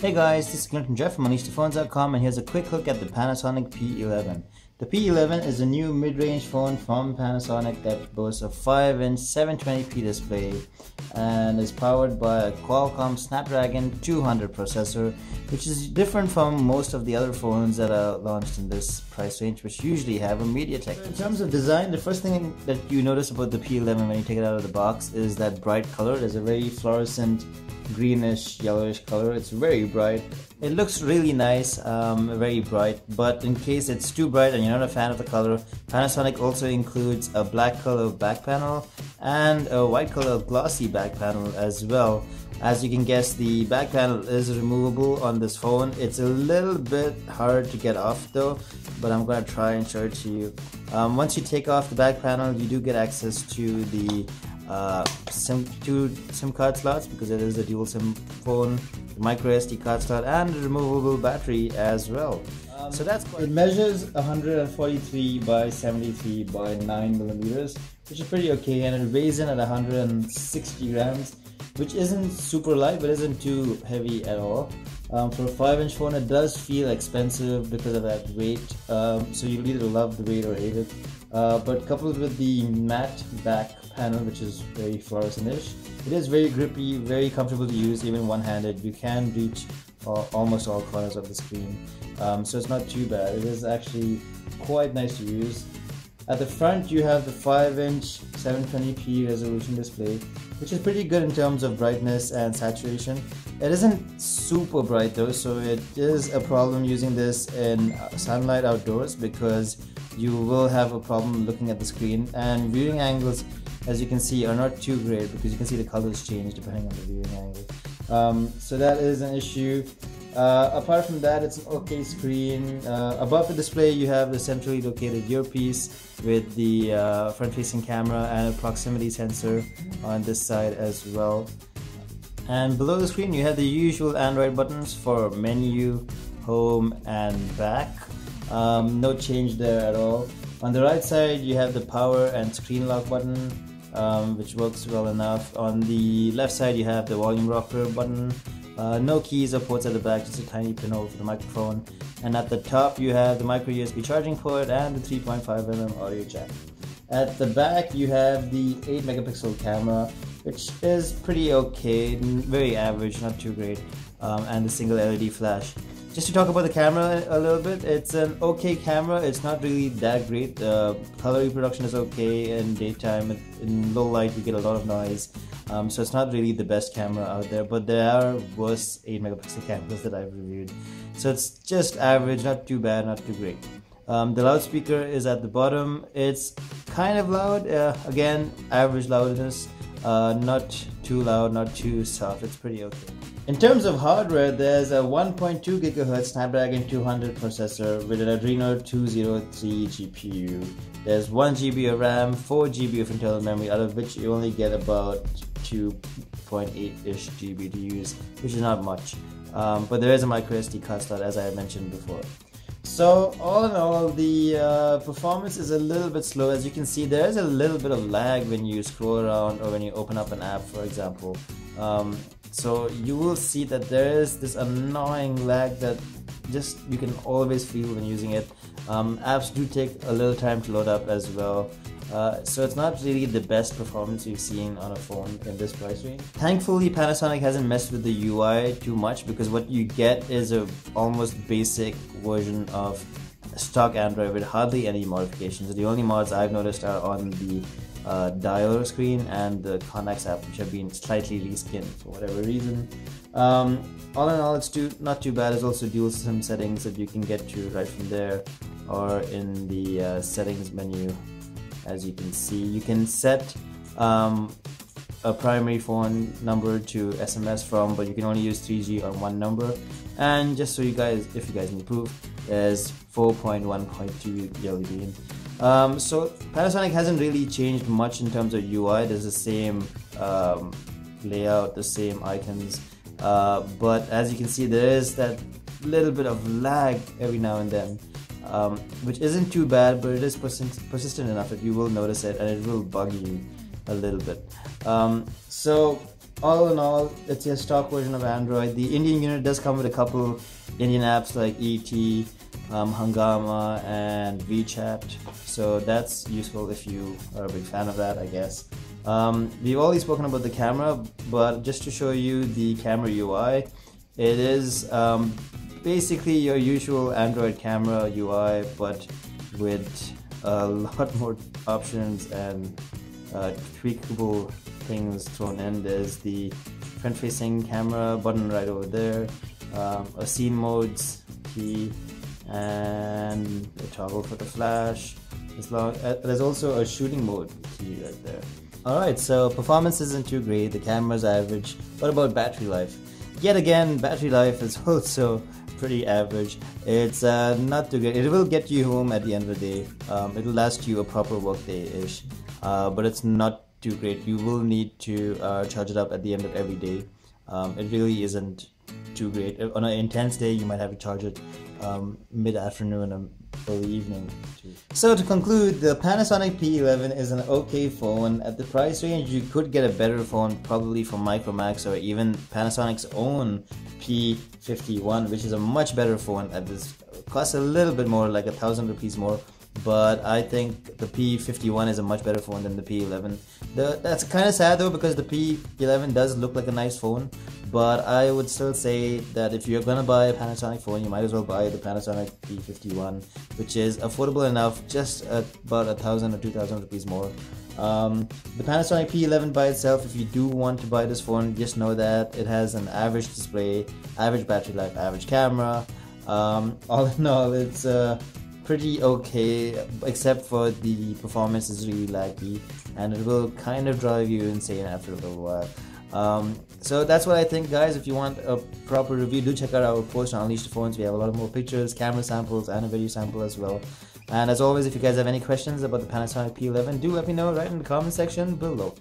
Hey guys, this is Jeff from UnleashThePhones.com, and here's a quick look at the Panasonic P11. The P11 is a new mid-range phone from Panasonic that boasts a 5-inch 720p display and is powered by a Qualcomm Snapdragon 200 processor, which is different from most of the other phones that are launched in this price range, which usually have a MediaTek. In terms of design, the first thing that you notice about the P11 when you take it out of the box is that bright color. There's a very fluorescent greenish yellowish color. It's very bright. It looks really nice, very bright, but in case it's too bright and you're not a fan of the color, Panasonic also includes a black color back panel and a white color glossy back panel as well. As you can guess, the back panel is removable on this phone. It's a little bit hard to get off though, but I'm going to try and show it to you. Once you take off the back panel, you do get access to the two SIM card slots, because it is a dual SIM phone, micro SD card slot, and a removable battery as well. So that's quite. It measures 143 by 73 by 9 millimeters, which is pretty okay, and it weighs in at 160 grams, which isn't super light but isn't too heavy at all. For a 5-inch phone, it does feel expensive because of that weight, so you'll either love the weight or hate it. But coupled with the matte back panel, which is very fluorescent-ish, it is very grippy, very comfortable to use, even one-handed. You can reach almost all corners of the screen, so it's not too bad. It is actually quite nice to use. At the front, you have the 5-inch 720p resolution display, which is pretty good in terms of brightness and saturation. It isn't super bright though, so it is a problem using this in sunlight outdoors, because you will have a problem looking at the screen, and viewing angles, as you can see, are not too great because you can see the colors change depending on the viewing angle. So that is an issue. Apart from that, it's an okay screen. Above the display, you have the centrally located earpiece with the front-facing camera and a proximity sensor on this side as well. And below the screen, you have the usual Android buttons for menu, home, and back. No change there at all. On the right side, you have the power and screen lock button, which works well enough. On the left side, you have the volume rocker button. No keys or ports at the back, just a tiny pinhole for the microphone. And at the top, you have the micro USB charging port and the 3.5mm audio jack. At the back, you have the 8 megapixel camera, which is pretty okay, very average, not too great, and the single LED flash. Just to talk about the camera a little bit, it's an okay camera. It's not really that great. Color reproduction is okay in daytime. In low light, you get a lot of noise. So it's not really the best camera out there, but there are worse 8 megapixel cameras that I've reviewed. So it's just average, not too bad, not too great. The loudspeaker is at the bottom. It's kind of loud, again, average loudness, not too loud, not too soft. It's pretty okay. In terms of hardware, there's a 1.2 GHz Snapdragon 200 processor with an Adreno 203 GPU. There's 1 GB of RAM, 4 GB of internal memory, out of which you only get about 2.8-ish GB to use, which is not much. But there is a micro SD card slot, as I mentioned before. So all in all, the performance is a little bit slow. As you can see, there is a little bit of lag when you scroll around or when you open up an app, for example. So you will see that there is this annoying lag that just you can always feel when using it. Apps do take a little time to load up as well. So it's not really the best performance you've seen on a phone in this price range. Thankfully, Panasonic hasn't messed with the UI too much, because what you get is a almost basic version of stock Android with hardly any modifications. The only mods I've noticed are on the dialer screen and the contacts app, which have been slightly reskinned for whatever reason. All in all, it's not too bad. There's also dual SIM settings that you can get to right from there or in the settings menu. As you can see, you can set a primary phone number to SMS from, but you can only use 3G on one number. And just so you guys, if you guys need proof, there's 4.1.2 Jelly Bean. So Panasonic hasn't really changed much in terms of UI. There's the same layout, the same icons, but as you can see, there is that little bit of lag every now and then, which isn't too bad, but it is persistent enough that you will notice it and it will bug you a little bit. So all in all, it's a stock version of Android. The Indian unit does come with a couple Indian apps like ET, Hangama, and WeChat, so that's useful if you are a big fan of that, I guess. We've already spoken about the camera, but just to show you the camera UI, it is basically your usual Android camera UI, but with a lot more options and tweakable things thrown in. There's the front-facing camera button right over there, a scene modes key, and a toggle for the flash. There's also a shooting mode key right there. Alright, so performance isn't too great, the camera's average. What about battery life? Yet again, battery life is also pretty average. It's not too good. It will get you home at the end of the day. It'll last you a proper work day-ish, but it's not too great. You will need to charge it up at the end of every day. It really isn't too great. On an intense day, you might have to charge it mid-afternoon and early evening too. So to conclude, the Panasonic P11 is an okay phone. At the price range, you could get a better phone, probably from Micromax or even Panasonic's own P51, which is a much better phone. At this costs a little bit more, like 1,000 rupees more, but I think the P51 is a much better phone than the P11. That's kind of sad though, because the P11 does look like a nice phone, but I would still say that if you're gonna buy a Panasonic phone, you might as well buy the Panasonic P51, which is affordable enough, just about 1,000 or 2,000 rupees more. The Panasonic P11 by itself, if you do want to buy this phone, just know that it has an average display, average battery life, average camera. All in all, it's pretty okay, except for the performance is really laggy and it will kind of drive you insane after a little while. So that's what I think, guys. If you want a proper review, do check out our post on Unleash the Phones. We have a lot more pictures, camera samples, and a video sample as well. And as always, if you guys have any questions about the Panasonic P11, do let me know right in the comment section below.